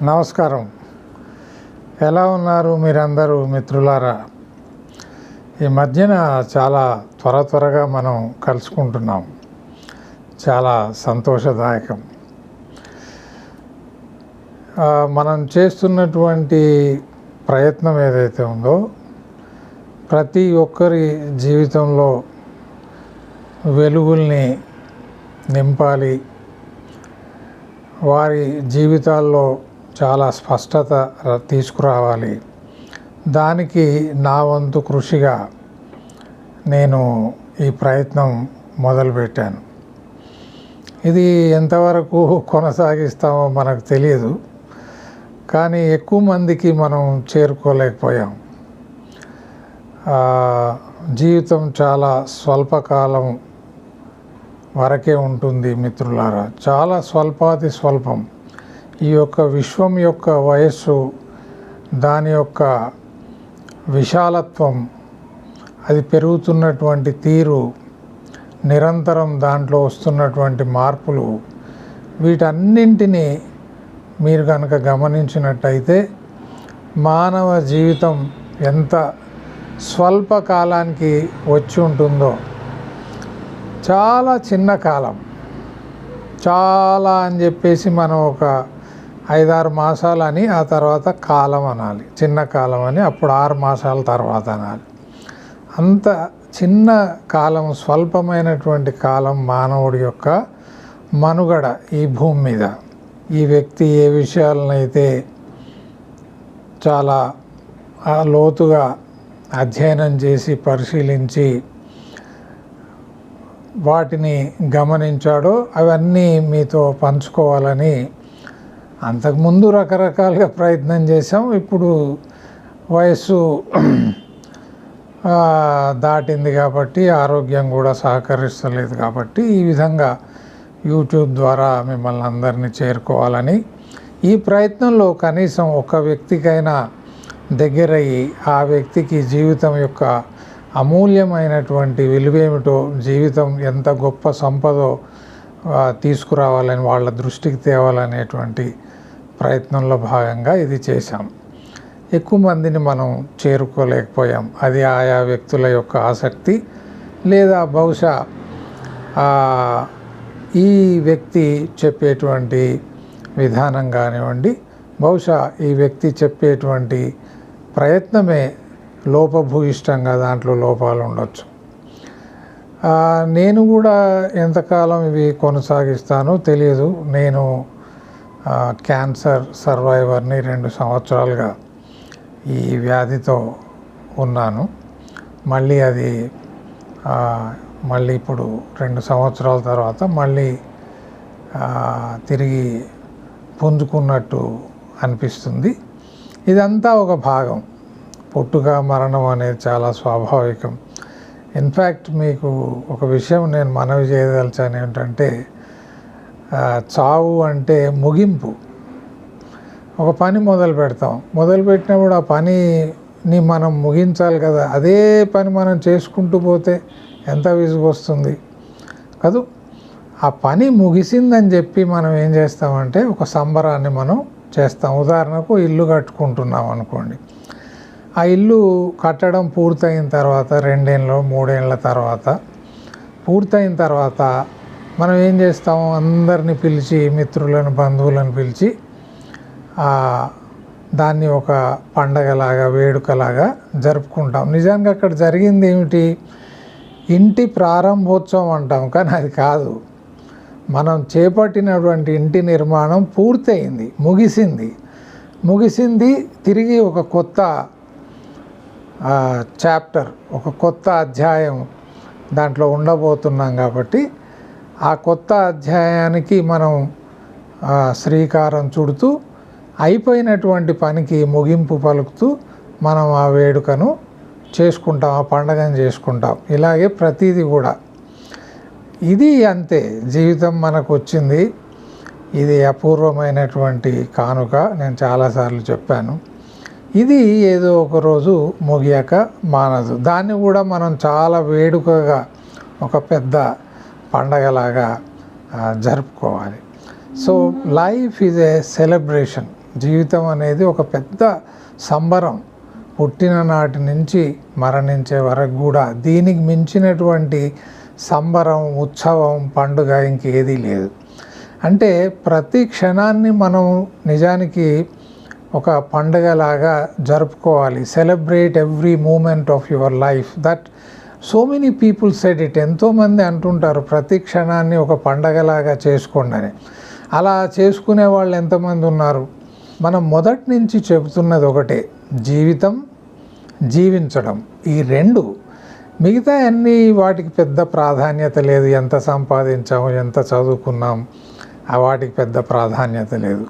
నమస్కారం. ఎలా ఉన్నారు మీరందరూ మిత్రులారా? ఈ మధ్యన చాలా త్వరగా మనం కలుసుకుంటున్నాం. చాలా సంతోషదాయకం. మనం చేస్తున్నటువంటి ప్రయత్నం ఏదైతే ఉందో ప్రతి ఒక్కరి జీవితంలో వెలుగుల్ని నింపాలి, వారి జీవితాల్లో చాలా స్పష్టత తీసుకురావాలి. దానికి నా వంతు కృషిగా నేను ఈ ప్రయత్నం మొదలుపెట్టాను. ఇది ఎంతవరకు కొనసాగిస్తామో మనకు తెలియదు, కానీ ఎక్కువ మందికి మనం చేరుకోలేకపోయాం. జీవితం చాలా స్వల్పకాలం వరకే ఉంటుంది మిత్రులారా, చాలా స్వల్పాతి స్వల్పం. ఈ యొక్క విశ్వం యొక్క వయస్సు, దాని యొక్క విశాలత్వం, అది పెరుగుతున్నటువంటి తీరు, నిరంతరం దాంట్లో వస్తున్నటువంటి మార్పులు, వీటన్నింటినీ మీరు కనుక గమనించినట్టయితే మానవ జీవితం ఎంత స్వల్పకాలానికి వచ్చి ఉంటుందో. చాలా చిన్న కాలం, చాలా అని చెప్పేసి మనం ఒక 5-6 మాసాలని, ఆ తర్వాత కాలం అనాలి. చిన్న కాలం అని అప్పుడు 6 మాసాల తర్వాత అనాలి. అంత చిన్న కాలం, స్వల్పమైనటువంటి కాలం మానవుడి యొక్క మనుగడ ఈ భూమి మీద. ఈ వ్యక్తి ఏ విషయాలనైతే చాలా లోతుగా అధ్యయనం చేసి పరిశీలించి వాటిని గమనించాడో అవన్నీ మీతో పంచుకోవాలని అంతకుముందు రకరకాలుగా ప్రయత్నం చేసాం. ఇప్పుడు వయస్సు దాటింది కాబట్టి, ఆరోగ్యం కూడా సహకరిస్తలేదు కాబట్టి ఈ విధంగా యూట్యూబ్ ద్వారా మిమ్మల్ని అందరినీ చేరుకోవాలని ఈ ప్రయత్నంలో కనీసం ఒక వ్యక్తికైనా దగ్గరయ్యి ఆ వ్యక్తికి జీవితం యొక్క అమూల్యమైనటువంటి విలువేమిటో, జీవితం ఎంత గొప్ప సంపదో తీసుకురావాలని, వాళ్ళ దృష్టికి తేవాలనేటువంటి ప్రయత్నంలో భాగంగా ఇది చేశాం. ఎక్కువ మందిని మనం చేరుకోలేకపోయాం. అది ఆయా వ్యక్తుల యొక్క ఆసక్తి, లేదా బహుశా ఈ వ్యక్తి చెప్పేటువంటి విధానం కానివ్వండి, బహుశా ఈ వ్యక్తి చెప్పేటువంటి ప్రయత్నమే లోపభూయిష్టంగా దాంట్లో లోపాలు ఉండొచ్చు. నేను కూడా ఎంతకాలం ఇవి కొనసాగిస్తానో తెలియదు. నేను క్యాన్సర్ సర్వైవర్ని, 2 సంవత్సరాలుగా ఈ వ్యాధితో ఉన్నాను. మళ్ళీ అది ఇప్పుడు 2 సంవత్సరాల తర్వాత మళ్ళీ తిరిగి పుంజుకున్నట్టు అనిపిస్తుంది. ఇదంతా ఒక భాగం. పుట్టుక మరణం అనేది చాలా స్వాభావికం. ఇన్ఫ్యాక్ట్ మీకు ఒక విషయం నేను మనవి చేయదలిచాను ఏంటంటే, చావు అంటే ముగింపు. ఒక పని మొదలుపెట్టినప్పుడు ఆ పనిని మనం ముగించాలి కదా. అదే పని మనం చేసుకుంటూ పోతే ఎంత విసుగు వస్తుంది కదూ. ఆ పని ముగిసిందని చెప్పి మనం ఏం చేస్తామంటే ఒక సంబరాన్ని మనం చేస్తాం. ఉదాహరణకు ఇల్లు కట్టుకుంటున్నాం అనుకోండి. ఆ ఇల్లు కట్టడం పూర్తయిన తర్వాత 2 ఏళ్ళు 3 ఏళ్ళ తర్వాత పూర్తయిన తర్వాత మనం ఏం చేస్తాము, అందరిని పిలిచి, మిత్రులను, బంధువులను పిలిచి దాన్ని ఒక పండగలాగా, వేడుకలాగా జరుపుకుంటాం. నిజానికి అక్కడ జరిగింది ఏమిటి? ఇంటి ప్రారంభోత్సవం అంటాం, కానీ అది కాదు. మనం చేపట్టినటువంటి ఇంటి నిర్మాణం పూర్తయింది, ముగిసింది. తిరిగి ఒక కొత్త చాప్టర్, ఒక కొత్త అధ్యాయం దాంట్లో ఉండబోతున్నాం. కాబట్టి ఆ కొత్త అధ్యాయానికి మనం శ్రీకారం చుడుతూ, అయిపోయినటువంటి పనికి ముగింపు పలుకుతూ మనం ఆ వేడుకను చేసుకుంటాం, ఆ పండగను చేసుకుంటాం. ఇలాగే ప్రతిదీ కూడా ఇది అంతే. జీవితం మనకు వచ్చింది, ఇది అపూర్వమైనటువంటి కానుక. నేను చాలాసార్లు చెప్పాను. ఇది ఏదో ఒక రోజు ముగియాక మానదు. దాన్ని కూడా మనం చాలా వేడుకగా, ఒక పెద్ద పండగలాగా జరుపుకోవాలి. So life is a celebration. జీవితం అనేది ఒక పెద్ద సంబరం. పుట్టిన నాటి నుంచి మరణించే వరకు కూడా దీనికి మించినటువంటి సంబరం, ఉత్సవం, పండుగ ఇంకేదీ లేదు. అంటే ప్రతి క్షణాన్ని మనం నిజానికి ఒక పండుగలాగా జరుపుకోవాలి. Celebrate every moment of your life. That so many people said it. ఎంతోమంది అంటుంటారు ప్రతి క్షణాన్ని ఒక పండగలాగా చేసుకోండి అని. అలా చేసుకునే వాళ్ళు ఎంతమంది ఉన్నారు? మనం మొదటి నుంచి చెబుతున్నది ఒకటే, జీవితం, జీవించడం. ఈ రెండు. మిగతా అన్నీ వాటికి పెద్ద ప్రాధాన్యత లేదు. ఎంత సంపాదించాము, ఎంత చదువుకున్నాం, వాటికి పెద్ద ప్రాధాన్యత లేదు.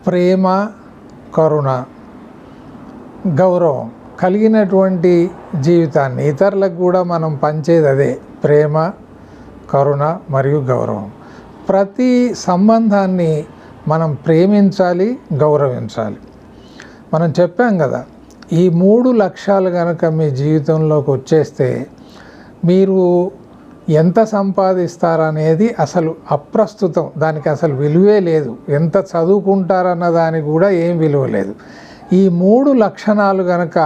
ప్రేమ, కరుణ, గౌరవం కలిగినటువంటి జీవితాన్ని ఇతరులకు కూడా మనం పంచేది అదే, ప్రేమ, కరుణ మరియు గౌరవం. ప్రతి సంబంధాన్ని మనం ప్రేమించాలి, గౌరవించాలి. మనం చెప్పాం కదా, ఈ 3 లక్ష్యాలు కనుక మీ జీవితంలోకి వచ్చేస్తే మీరు ఎంత సంపాదిస్తారనేది అసలు అప్రస్తుతం. దానికి అసలు విలువే లేదు. ఎంత చదువుకుంటారన్న దానికి కూడా ఏం విలువ లేదు. ఈ 3 లక్షణాలు కనుక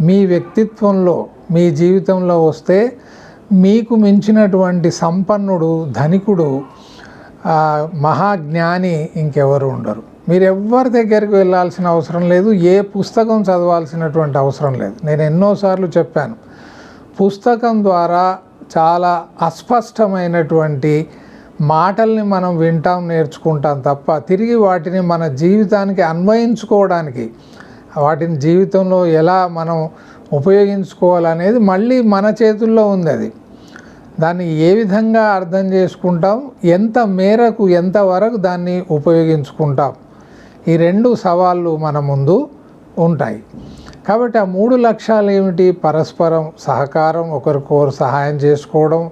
మీ వ్యక్తిత్వంలో, మీ జీవితంలో వస్తే మీకు మించినటువంటి సంపన్నుడు, ధనికుడు, మహాజ్ఞాని ఇంకెవరు ఉండరు. మీరు ఎవ్వరి దగ్గరికి వెళ్ళాల్సిన అవసరం లేదు. ఏ పుస్తకం చదవాల్సినటువంటి అవసరం లేదు. నేను ఎన్నోసార్లు చెప్పాను, పుస్తకం ద్వారా చాలా అస్పష్టమైనటువంటి మాటల్ని మనం వింటాం, నేర్చుకుంటాం తప్ప తిరిగి వాటిని మన జీవితానికి అన్వయించుకోవడానికి, వాటిని జీవితంలో ఎలా మనం ఉపయోగించుకోవాలనేది మళ్ళీ మన చేతుల్లో ఉంది. అది దాన్ని ఏ విధంగా అర్థం చేసుకుంటాం, ఎంత మేరకు, ఎంతవరకు దాన్ని ఉపయోగించుకుంటాం, ఈ 2 సవాళ్ళు మన ముందు ఉంటాయి. కాబట్టి ఆ 3 లక్ష్యాలు ఏమిటి? పరస్పరం సహకారం, ఒకరికొకరు సహాయం చేసుకోవడం,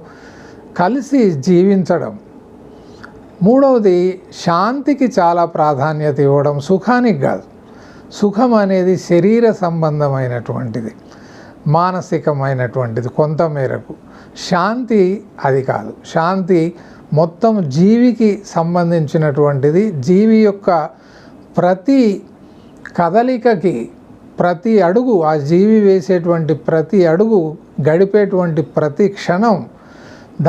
కలిసి జీవించడం. 3వది శాంతికి చాలా ప్రాధాన్యత ఇవ్వడం, సుఖానికి కాదు. సుఖం అనేది శరీర సంబంధమైనటువంటిది, మానసికమైనటువంటిది కొంత మేరకు. శాంతి అది కాదు. శాంతి మొత్తం జీవికి సంబంధించినటువంటిది. జీవి యొక్క ప్రతి కదలికకి, ప్రతి అడుగు, ఆ జీవి వేసేటువంటి ప్రతి అడుగు, గడిపేటువంటి ప్రతి క్షణం,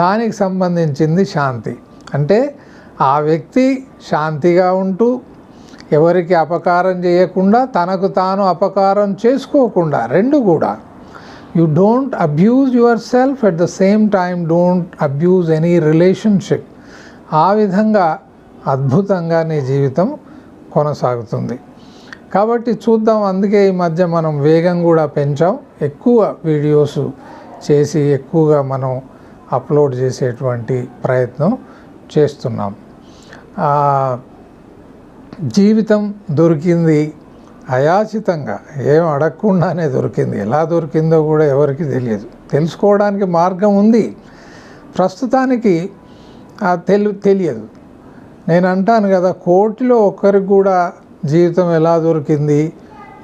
దానికి సంబంధించింది శాంతి. అంటే ఆ వ్యక్తి శాంతిగా ఉంటూ, ఎవరికి అపకారం చేయకుండా, తనకు తాను అపకారం చేసుకోకుండా, 2 కూడా. You don't abuse yourself, at the same time don't abuse any relationship. ఆ విధంగా అద్భుతంగా నీ జీవితం కొనసాగుతుంది. కాబట్టి చూద్దాం. అందుకే ఈ మధ్య మనం వేగం కూడా పెంచాం. ఎక్కువ వీడియోస్ చేసి ఎక్కువగా మనం అప్లోడ్ చేసేటువంటి ప్రయత్నం చేస్తున్నాం. జీవితం దొరికింది అయాచితంగా, ఏం అడగకుండానే దొరికింది. ఎలా దొరికిందో కూడా ఎవరికి తెలియదు. తెలుసుకోవడానికి మార్గం ఉంది, ప్రస్తుతానికి తెలియదు. నేను అంటాను కదా, కోటిలో ఒక్కరికి కూడా జీవితం ఎలా దొరికింది,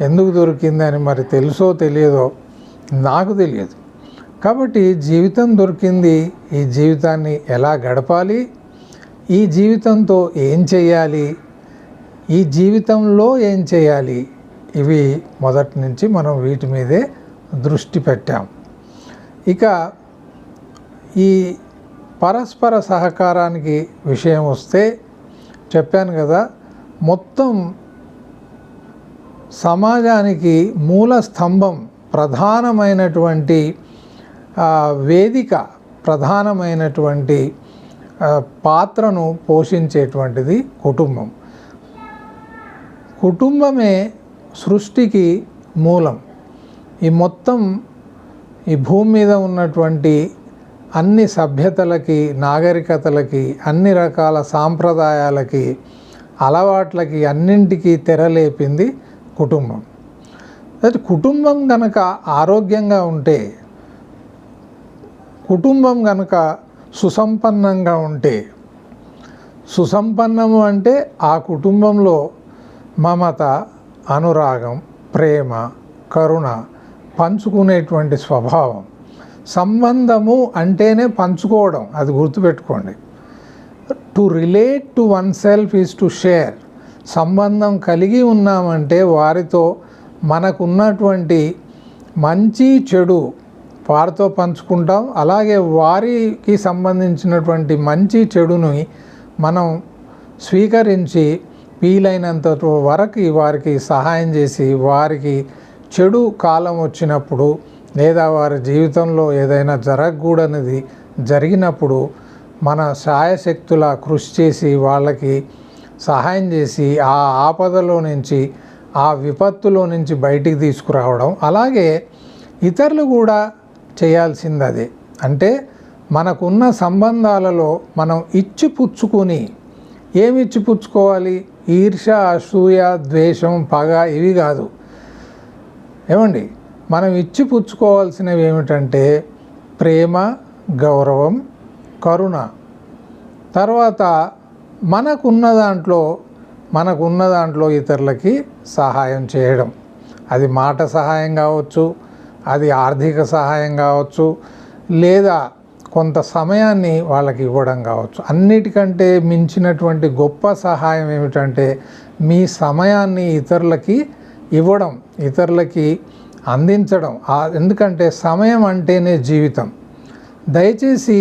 ఎందుకు దొరికింది అని మరి తెలుసో తెలియదో నాకు తెలియదు. కాబట్టి జీవితం దొరికింది. ఈ జీవితాన్ని ఎలా గడపాలి, ఈ జీవితంతో ఏం చేయాలి, ఈ జీవితంలో ఏం చేయాలి, ఇవి మొదటి నుంచి మనం వీటి మీదే దృష్టి పెట్టాం. ఇక ఈ పరస్పర సహకారానికి విషయం వస్తే చెప్పాను కదా, మొత్తం సమాజానికి మూల స్తంభం, ప్రధానమైనటువంటి వేదిక, ప్రధానమైనటువంటి పాత్రను పోషించేటువంటిది కుటుంబం. కుటుంబమే సృష్టికి మూలం. ఈ మొత్తం ఈ భూమి మీద ఉన్నటువంటి అన్ని సభ్యతలకి, నాగరికతలకి, అన్ని రకాల సాంప్రదాయాలకి, అలవాట్లకి, అన్నింటికీ తెరలేపింది కుటుంబం. అయితే కుటుంబం కనుక ఆరోగ్యంగా ఉంటే, కుటుంబం కనుక సుసంపన్నంగా ఉంటే, సుసంపన్నము అంటే ఆ కుటుంబంలో మమత, అనురాగం, ప్రేమ, కరుణ పంచుకునేటువంటి స్వభావం. సంబంధము అంటేనే పంచుకోవడం, అది గుర్తుపెట్టుకోండి. To relate to one self is to share. సంబంధం కలిగి ఉన్నామంటే వారితో మనకున్నటువంటి మంచి చెడు వారితో పంచుకుంటాం. అలాగే వారికి సంబంధించినటువంటి మంచి చెడుని మనం స్వీకరించి వీలైనంత వరకు వారికి సహాయం చేసి వారికి చెడు కాలం వచ్చినప్పుడు లేదా వారి జీవితంలో ఏదైనా జరగకూడనిది జరిగినప్పుడు మన శాయశక్తుల కృషి చేసి వాళ్ళకి సహాయం చేసి ఆ ఆపదలో నుంచి ఆ విపత్తులో నుంచి బయటికి తీసుకురావడం. అలాగే ఇతరులు కూడా చేయాల్సింది అదే. అంటే మనకున్న సంబంధాలలో మనం ఇచ్చిపుచ్చుకొని ఏమి ఇచ్చిపుచ్చుకోవాలి? ఈర్ష్య, అసూయ, ద్వేషం, పగ ఇవి కాదు. ఏమండి, మనం ఇచ్చిపుచ్చుకోవాల్సినవి ఏమిటంటే ప్రేమ, గౌరవం, కరుణ. తర్వాత మనకున్న దాంట్లో ఇతరులకి సహాయం చేయడం. అది మాట సహాయం కావచ్చు, అది ఆర్థిక సహాయం కావచ్చు, లేదా కొంత సమయాన్ని వాళ్ళకి ఇవ్వడం కావచ్చు. అన్నిటికంటే మించినటువంటి గొప్ప సహాయం ఏమిటంటే మీ సమయాన్ని ఇతరులకి ఇవ్వడం, ఇతరులకి అందించడం. ఎందుకంటే సమయం అంటేనే జీవితం. దయచేసి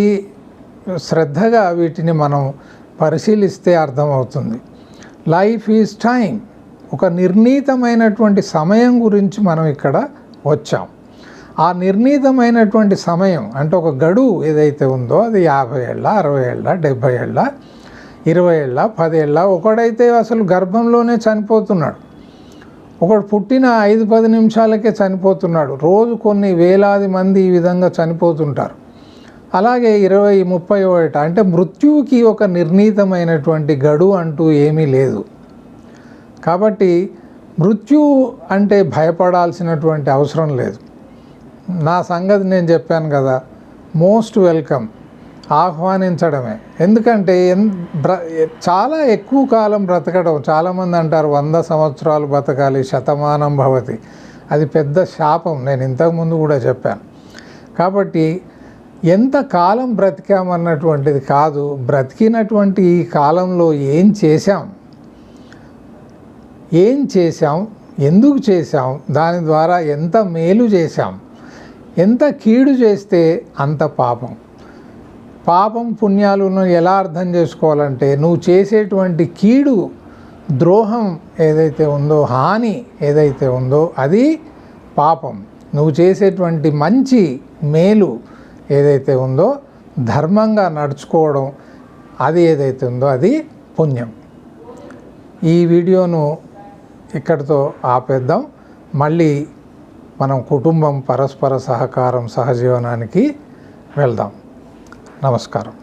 శ్రద్ధగా వీటిని మనం పరిశీలిస్తే అర్థమవుతుంది. Life is time. ఒక నిర్ణీతమైనటువంటి సమయం గురించి మనం ఇక్కడ వచ్చాం. ఆ నిర్ణీతమైనటువంటి సమయం అంటే ఒక గడువు ఏదైతే ఉందో అది 50 ఏళ్ళ, 60 ఏళ్ళ, 70 ఏళ్ళ, 20 ఏళ్ళ, 10 ఏళ్ళ. ఒకడైతే అసలు గర్భంలోనే చనిపోతున్నాడు. ఒకడు పుట్టిన 5-10 నిమిషాలకే చనిపోతున్నాడు. రోజు కొన్ని వేలాది మంది ఈ విధంగా చనిపోతుంటారు. అలాగే 20-30 ఏట అంటే మృత్యువుకి ఒక నిర్ణీతమైనటువంటి గడువు అంటూ ఏమీ లేదు. కాబట్టి మృత్యువు అంటే భయపడాల్సినటువంటి అవసరం లేదు. నా సంగతి నేను చెప్పాను కదా, మోస్ట్ వెల్కమ్, ఆహ్వానించడమే. ఎందుకంటే చాలా ఎక్కువ కాలం బ్రతకడం, చాలామంది అంటారు 100 సంవత్సరాలు బ్రతకాలి, శతమానం భవతి. అది పెద్ద శాపం, నేను ఇంతకుముందు కూడా చెప్పాను. కాబట్టి ఎంత కాలం బ్రతికామన్నటువంటిది కాదు, బ్రతికినటువంటి ఈ కాలంలో ఏం చేశాం, ఎందుకు చేశాం, దాని ద్వారా ఎంత మేలు చేశాం, ఎంత కీడు చేస్తే అంత పాపం పుణ్యాలను ఎలా అర్థం చేసుకోవాలంటే నువ్వు చేసేటువంటి కీడు, ద్రోహం ఏదైతే ఉందో, హాని ఏదైతే ఉందో అది పాపం. నువ్వు చేసేటువంటి మంచి, మేలు ఏదైతే ఉందో, ధర్మంగా నడుచుకోవడం అది ఏదైతే ఉందో అది పుణ్యం. ఈ వీడియోను ఇక్కడితో ఆపేద్దాం. మళ్ళీ మనం కుటుంబం, పరస్పర సహకారం, సహజీవనానికి వెళ్దాం. నమస్కారం.